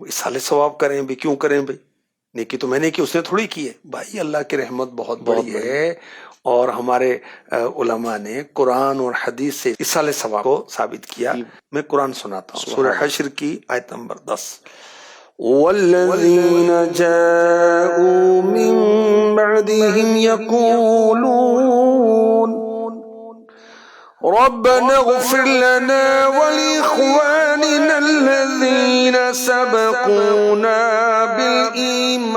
اصالِ ثواب کریں بھی، کیوں کریں بھائی؟ نیکی تو میں نے کی، اس نے تھوڑی کی ہے بھائی. اللہ کی رحمت بہت بڑی ہے، اور ہمارے علماء نے قرآن اور حدیث سے اصالِ ثواب کو ثابت کیا. میں قرآن سناتا ہوں، سورہ حشر کی آیت نمبر 10. والذین جاءوا من بعدهم یقولون ربنا اغفر لنا ولإخواننا الذين سبقونا بالإيمان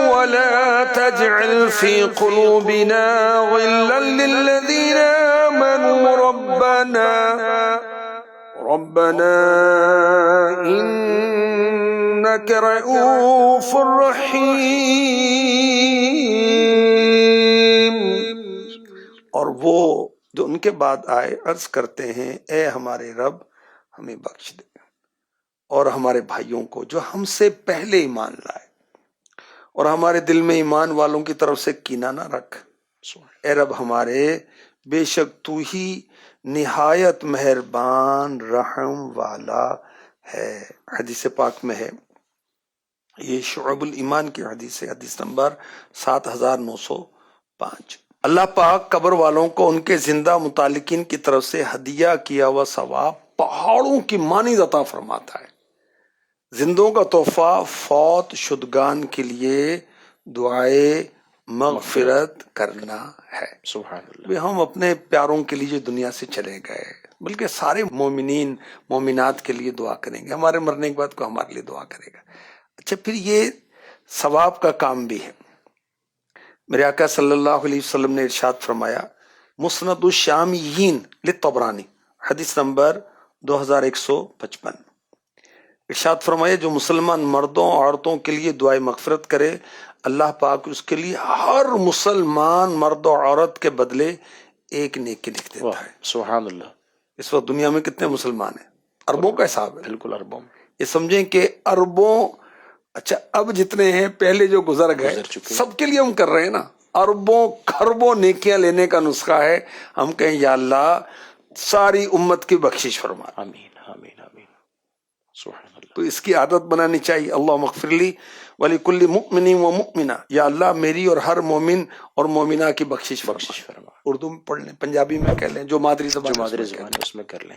ولا تجعل في قلوبنا غلا للذين آمنوا ربنا إنك رؤوف رحیم. اور وہ جو ان کے بعد آئے عرض کرتے ہیں اے ہمارے رب ہمیں بخش دے، اور ہمارے بھائیوں کو جو ہم سے پہلے ایمان لائے، اور ہمارے دل میں ایمان والوں کی طرف سے کینہ نہ رکھ. اے رب ہمارے، بے شک تو ہی نہایت مہربان رحم والا ہے. حدیث پاک میں ہے، یہ شعب الایمان کی حدیث ہے، حدیث نمبر 7905. اللہ پاک قبر والوں کو ان کے زندہ متعلقین کی طرف سے ہدیہ کیا ہوا ثواب پہاڑوں کی مانند عطا فرماتا ہے. زندوں کا تحفہ فوت شدگان کے لیے دعائے مغفرت کرنا ہے. سبحان اللہ. ہم اپنے پیاروں کے لیے جو دنیا سے چلے گئے، بلکہ سارے مومنین مومنات کے لیے دعا کریں گے، ہمارے مرنے کے بعد کو ہمارے لیے دعا کرے گا. اچھا، پھر یہ ثواب کا کام بھی ہے. میرے آقا صلی اللہ علیہ وسلم نے ارشاد فرمایا، مسند الشامیین للطبرانی حدیث نمبر 2155. ارشاد فرمایا جو مسلمان مردوں عورتوں کے لیے دعائے مغفرت کرے، اللہ پاک اس کے لیے ہر مسلمان مرد و عورت کے بدلے ایک نیکی لکھ دیتا ہے. سبحان اللہ. اس وقت دنیا میں کتنے مسلمان ہیں؟ اربوں کا حساب ہے. بالکل اربوں. یہ سمجھیں کہ اربوں، اچھا اب جتنے ہیں پہلے جو گزر گئے سب کے لیے ہم کر رہے ہیں نا. اربوں خربوں نیکیاں لینے کا نسخہ ہے. ہم کہیں یا اللہ ساری امت کی بخشش فرما. آمین آمین آمین. سبحان اللہ. تو اس کی عادت بنانی چاہیے. اللہم اغفر لی ولکل مؤمن و مؤمنہ، یا اللہ میری اور ہر مومن اور مومنہ کی بخشش فرما. فرما. اردو میں پڑھ لیں، پنجابی میں کہہ لیں، جو مادری زبان جو مادری زبان ہے اس میں کر لیں.